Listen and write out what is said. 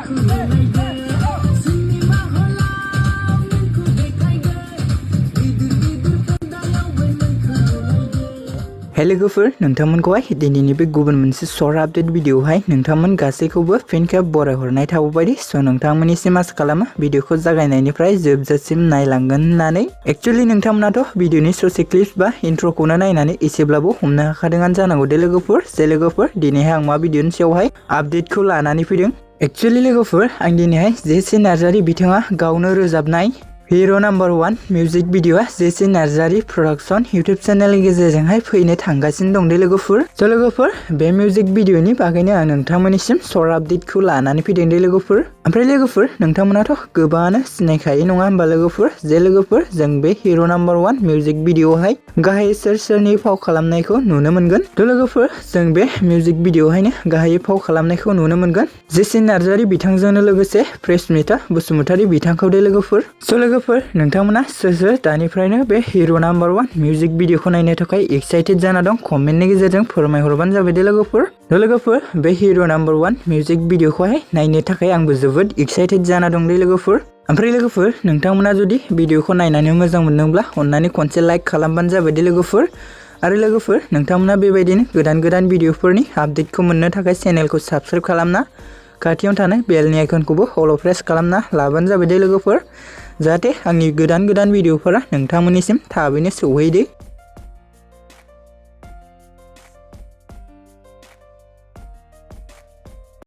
Hello लोगोफोर नोंथांमोनखौहाय दिनैनि बे गुबुन मोनसे शर्ट आपडेट भिडिअहाय नोंथांमोन गासैखौबो फिन खेब बरायहरनाय थाबाय स' नोंथांमोननिसिम आसा खालामो भिडिअखौ जागायनायनिफ्राय जोबजासिम नायलांगोन होननानै एक्चुअली नोंथांमोनाथ' भिडिअनि ससे क्लिप्स बा इन्ट्रोखौनो नायनानै एसेब्लाबो हमनो हाखादोंआनो जानांगौ दे लोगोफोर दिनैहाय आं मा भिडिअनि सायावहाय आपडेटखौ लानानै फैदों एक्चुअली लोगोफोर आं दिनैहाय जेसे नार्जारी बिथाङा गावनो रोजाबनाय हिरो नम्बर 1 मिउजिक भिडिअआ जेसे नार्जारी प्रोडक्शन यूट्यूब चेनेलनि गेजेरजोंहाय फैनो थांगासिनो दं दे लोगोफोर स' लोगोफोर बे मिउजिक भिडिअनि बागैनो आं नोंथांमोननिसिम शर्ट आपडेटखौ लानानै फैदों दे लोगोफोर ओमफ्राय लोगोफोर नोंथांमोनाथ' गोबाङानो सिनायखायो नङा होमबा लोगोफोर जे लोगोफोर जों बे हिरो नम्बर 1 मिउजिक भिडिअआवहाय गाहाय सोरनि फाव खालामनायखौ नुनो मोनगोन थ' लोगोफोर जों बे मिउजिक भिडिअआवहायनो गाहाय फाव खालामनायखौ नुनो मोनगोन जेसे नार्जारी बिथांजोंनो लोगोसे फ्रेशमिता बसुमतारी बिथांखौ दे लोगोफोर स' लोगोफोर नोंथांमोना सोर दानिफ्रायनो बे हिरो नम्बर 1 मिउजिक भिडिअखौ नायनो थाखाय एक्साइटेड जाना दं कमेन्टनि गेजेरजों फोरमायहरबानो जाबाय दे लोगोफोर बे हिरो नम्बर 1 मिउजिक भिडिअखौहाय नायनो थाखाय आंबो जोबोद एक्साइटेड जाना दं दे लोगोफोर ओमफ्राय लोगोफोर नोंथांमोना जुदि भिडिअखौ नायनानै मोजां मोनदोंब्ला अन्नानै खनसे लाइक खालामबानो जाबाय दे लोगोफोर आरो लोगोफोर नोंथांमोना बेबायदिनो गोदान भिडिअफोरनि आपडेटखौ मोननो थाखाय चेनेलखौ साबस्क्राइब खालामना खाथियाव थानाय बेलनि आइकनखौबो अल प्रेस खालामना लाबानो जाबाय दे लोगोफोर जाहाथे आंनि गोदान भिडिअफोरा नोंथांमोननिसिम थाबैनो सौहैदो